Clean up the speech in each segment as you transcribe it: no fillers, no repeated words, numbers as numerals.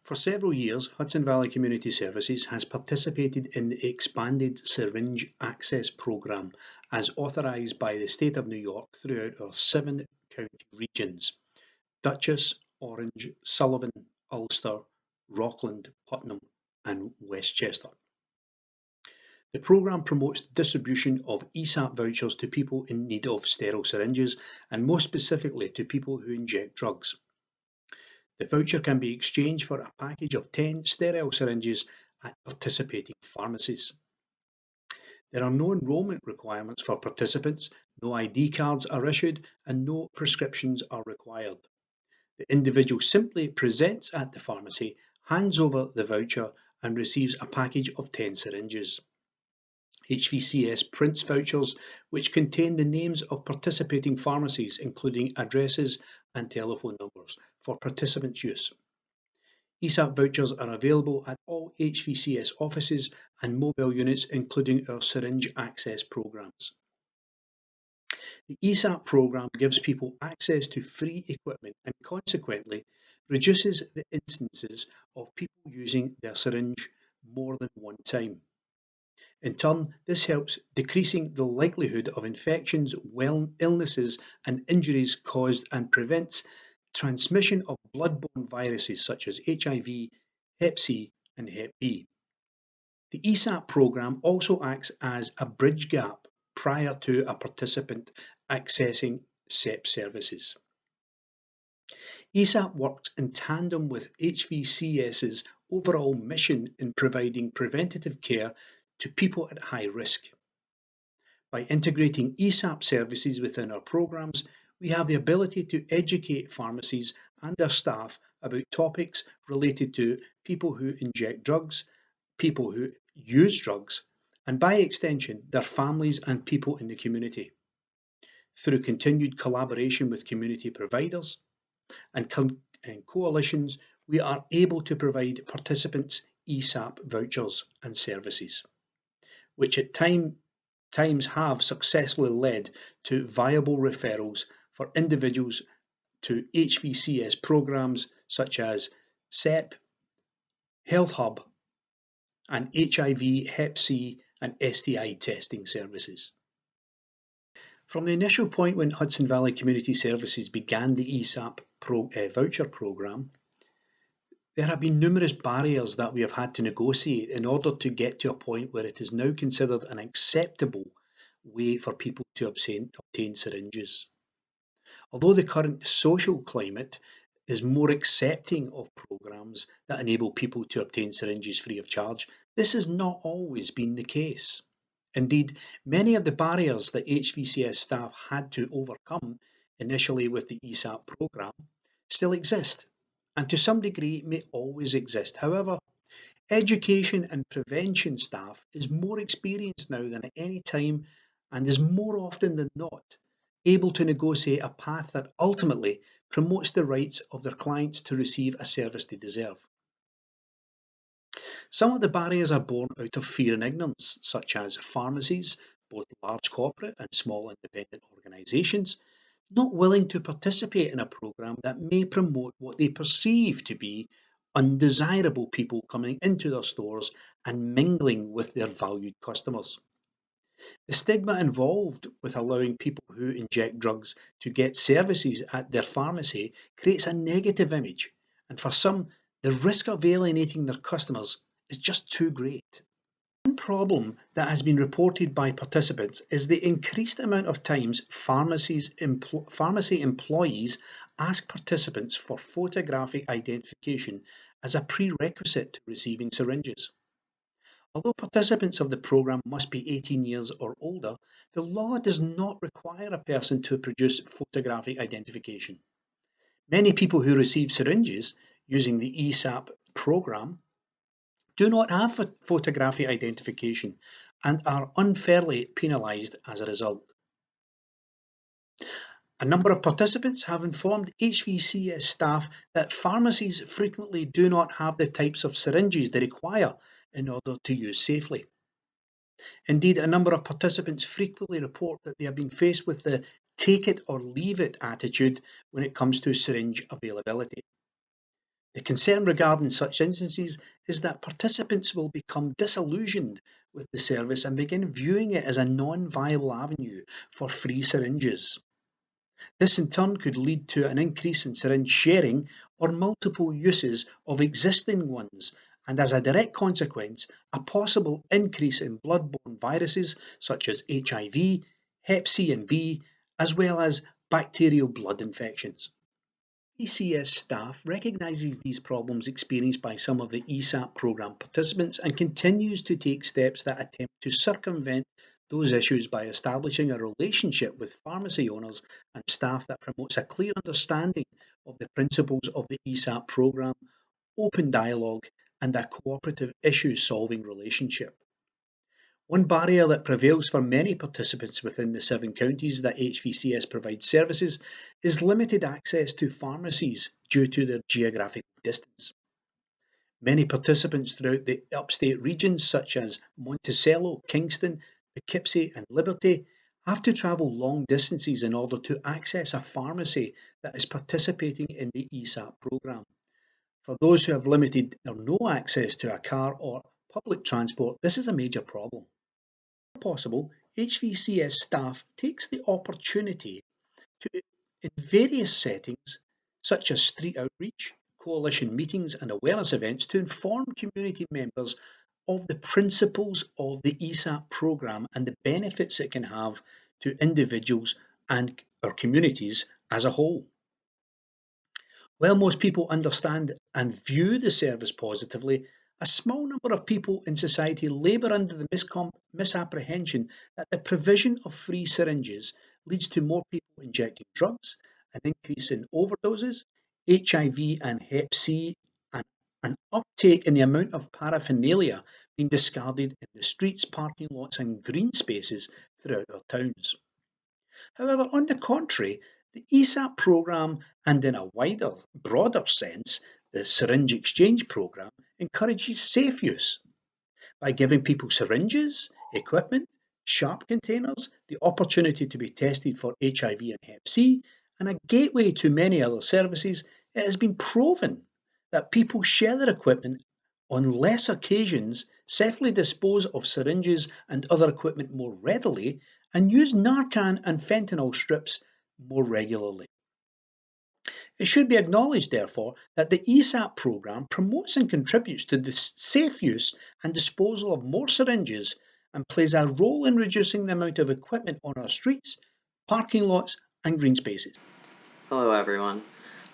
For several years, Hudson Valley Community Services has participated in the expanded Syringe Access Programme as authorised by the State of New York throughout our 7 county regions: Dutchess, Orange, Sullivan, Ulster, Rockland, Putnam and Westchester. The programme promotes the distribution of ESAP vouchers to people in need of sterile syringes and more specifically to people who inject drugs. The voucher can be exchanged for a package of 10 sterile syringes at participating pharmacies. There are no enrolment requirements for participants, no ID cards are issued, and no prescriptions are required. The individual simply presents at the pharmacy, hands over the voucher, and receives a package of 10 syringes. HVCS prints vouchers which contain the names of participating pharmacies, including addresses and telephone numbers, for participants' use. ESAP vouchers are available at all HVCS offices and mobile units, including our syringe access programs. The ESAP program gives people access to free equipment and consequently reduces the instances of people using their syringe more than one time. In turn, this helps decreasing the likelihood of infections, illnesses and injuries caused and prevents transmission of blood-borne viruses such as HIV, Hep C and Hep B. The ESAP program also acts as a bridge gap prior to a participant accessing SEP services. ESAP works in tandem with HVCS's overall mission in providing preventative care to people at high risk. By integrating ESAP services within our programs, we have the ability to educate pharmacies and their staff about topics related to people who inject drugs, people who use drugs, and by extension, their families and people in the community. Through continued collaboration with community providers and coalitions, we are able to provide participants ESAP vouchers and services, which at times have successfully led to viable referrals for individuals to HVCS programs such as SEP, Health Hub, and HIV, Hep C, and STI testing services. From the initial point when Hudson Valley Community Services began the ESAP voucher program, there have been numerous barriers that we have had to negotiate in order to get to a point where it is now considered an acceptable way for people to obtain syringes. Although the current social climate is more accepting of programs that enable people to obtain syringes free of charge, this has not always been the case. Indeed, many of the barriers that HVCS staff had to overcome initially with the ESAP program still exist, and to some degree may always exist. However, education and prevention staff is more experienced now than at any time and is more often than not able to negotiate a path that ultimately promotes the rights of their clients to receive a service they deserve. Some of the barriers are born out of fear and ignorance, such as pharmacies, both large corporate and small independent organisations, not willing to participate in a programme that may promote what they perceive to be undesirable people coming into their stores and mingling with their valued customers. The stigma involved with allowing people who inject drugs to get services at their pharmacy creates a negative image, and for some, the risk of alienating their customers is just too great. One problem that has been reported by participants is the increased amount of times pharmacy employees ask participants for photographic identification as a prerequisite to receiving syringes. Although participants of the program must be 18 years or older, the law does not require a person to produce photographic identification. Many people who receive syringes using the ESAP program do not have photographic identification and are unfairly penalised as a result. A number of participants have informed HVCS staff that pharmacies frequently do not have the types of syringes they require in order to use safely. Indeed, a number of participants frequently report that they have been faced with the take it or leave it attitude when it comes to syringe availability. The concern regarding such instances is that participants will become disillusioned with the service and begin viewing it as a non-viable avenue for free syringes. This in turn could lead to an increase in syringe sharing or multiple uses of existing ones, and as a direct consequence, a possible increase in blood-borne viruses such as HIV, Hep C and B, as well as bacterial blood infections. ECS staff recognises these problems experienced by some of the ESAP programme participants and continues to take steps that attempt to circumvent those issues by establishing a relationship with pharmacy owners and staff that promotes a clear understanding of the principles of the ESAP programme, open dialogue, and a cooperative issue-solving relationship. One barrier that prevails for many participants within the 7 counties that HVCS provides services is limited access to pharmacies due to their geographic distance. Many participants throughout the upstate regions such as Monticello, Kingston, Poughkeepsie and Liberty have to travel long distances in order to access a pharmacy that is participating in the ESAP programme. For those who have limited or no access to a car or public transport, this is a major problem. Possible, HVCS staff takes the opportunity to, in various settings, such as street outreach, coalition meetings and awareness events, to inform community members of the principles of the ESAP programme and the benefits it can have to individuals and our communities as a whole. While most people understand and view the service positively, a small number of people in society labour under the misapprehension that the provision of free syringes leads to more people injecting drugs, an increase in overdoses, HIV and Hep C, and an uptake in the amount of paraphernalia being discarded in the streets, parking lots and green spaces throughout our towns. However, on the contrary, the ESAP programme and in a wider, broader sense, the syringe exchange programme encourages safe use by giving people syringes, equipment, sharp containers, the opportunity to be tested for HIV and Hep C, and a gateway to many other services. It has been proven that people share their equipment on less occasions, safely dispose of syringes and other equipment more readily, and use Narcan and fentanyl strips more regularly. It should be acknowledged, therefore, that the ESAP programme promotes and contributes to the safe use and disposal of more syringes and plays a role in reducing the amount of equipment on our streets, parking lots and green spaces. Hello everyone,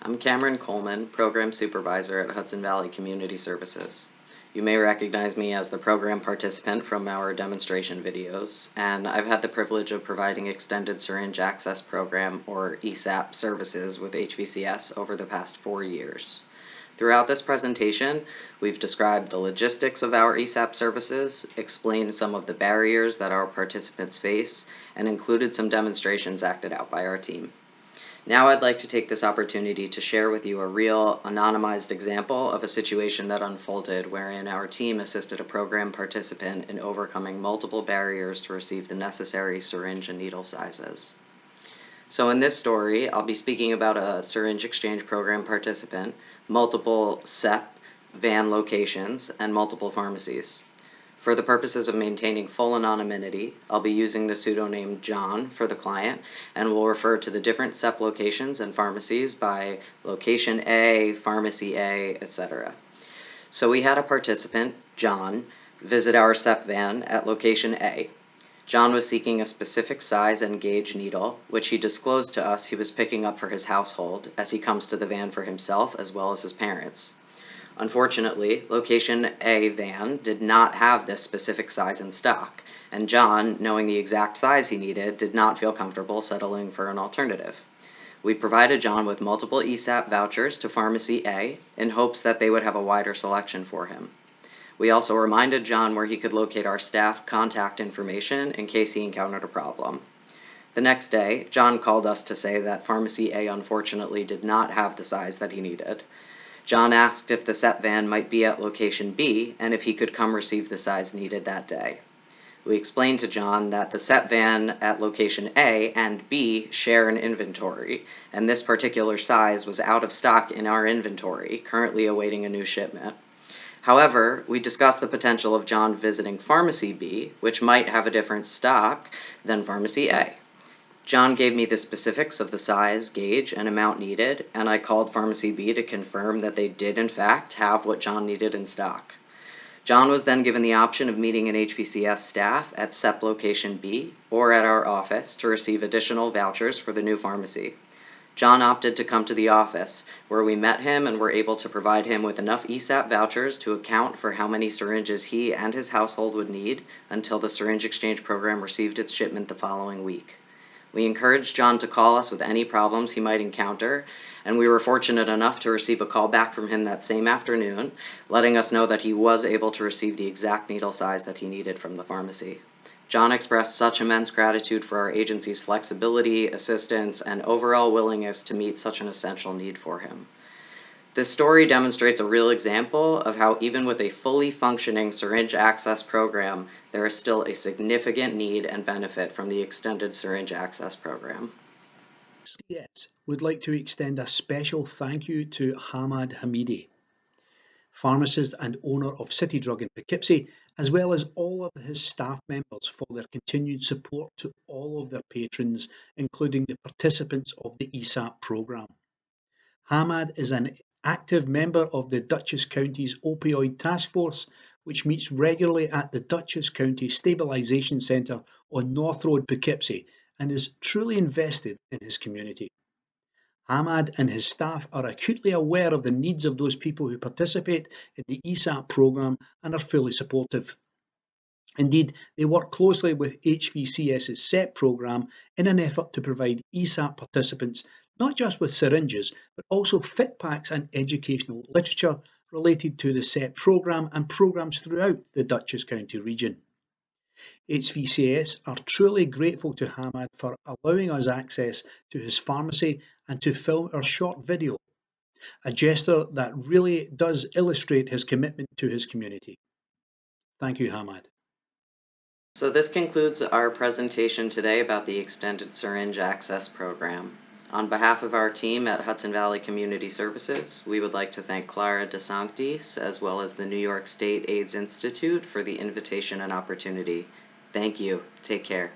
I'm Cameron Coleman, Program Supervisor at Hudson Valley Community Services. You may recognize me as the program participant from our demonstration videos, and I've had the privilege of providing Extended Syringe Access Program, or ESAP, services with HVCS over the past 4 years. Throughout this presentation, we've described the logistics of our ESAP services, explained some of the barriers that our participants face, and included some demonstrations acted out by our team. Now I'd like to take this opportunity to share with you a real anonymized example of a situation that unfolded wherein our team assisted a program participant in overcoming multiple barriers to receive the necessary syringe and needle sizes. So in this story, I'll be speaking about a syringe exchange program participant, multiple ESAP van locations, and multiple pharmacies. For the purposes of maintaining full anonymity, I'll be using the pseudonym John for the client, and will refer to the different ESAP locations and pharmacies by location A, pharmacy A, etc. So we had a participant, John, visit our ESAP van at location A. John was seeking a specific size and gauge needle, which he disclosed to us he was picking up for his household, as he comes to the van for himself as well as his parents. Unfortunately, location A van did not have this specific size in stock, and John, knowing the exact size he needed, did not feel comfortable settling for an alternative. We provided John with multiple ESAP vouchers to Pharmacy A in hopes that they would have a wider selection for him. We also reminded John where he could locate our staff contact information in case he encountered a problem. The next day, John called us to say that Pharmacy A unfortunately did not have the size that he needed. John asked if the ESAP van might be at location B and if he could come receive the size needed that day. We explained to John that the SEP van at location A and B share an inventory, and this particular size was out of stock in our inventory, currently awaiting a new shipment. However, we discussed the potential of John visiting Pharmacy B, which might have a different stock than Pharmacy A. John gave me the specifics of the size, gauge, and amount needed, and I called Pharmacy B to confirm that they did in fact have what John needed in stock. John was then given the option of meeting an HVCS staff at SEP location B or at our office to receive additional vouchers for the new pharmacy. John opted to come to the office, where we met him and were able to provide him with enough ESAP vouchers to account for how many syringes he and his household would need until the syringe exchange program received its shipment the following week. We encouraged John to call us with any problems he might encounter, and we were fortunate enough to receive a call back from him that same afternoon, letting us know that he was able to receive the exact needle size that he needed from the pharmacy. John expressed such immense gratitude for our agency's flexibility, assistance, and overall willingness to meet such an essential need for him. This story demonstrates a real example of how even with a fully functioning syringe access program, there is still a significant need and benefit from the extended syringe access program. Yes, would like to extend a special thank you to Hamad Hamidi, pharmacist and owner of City Drug in Poughkeepsie, as well as all of his staff members for their continued support to all of their patrons, including the participants of the ESAP program. Hamad is an active member of the Dutchess County's Opioid Task Force, which meets regularly at the Dutchess County Stabilisation Centre on North Road, Poughkeepsie, and is truly invested in his community. Hamad and his staff are acutely aware of the needs of those people who participate in the ESAP program and are fully supportive. Indeed, they work closely with HVCS's SEP program in an effort to provide ESAP participants not just with syringes, but also fit packs and educational literature related to the SEP program and programs throughout the Dutchess County region. HVCS are truly grateful to Hamad for allowing us access to his pharmacy and to film our short video, a gesture that really does illustrate his commitment to his community. Thank you, Hamad. So this concludes our presentation today about the Extended Syringe Access Program. On behalf of our team at Hudson Valley Community Services, we would like to thank Clara DeSanctis as well as the New York State AIDS Institute for the invitation and opportunity. Thank you. Take care.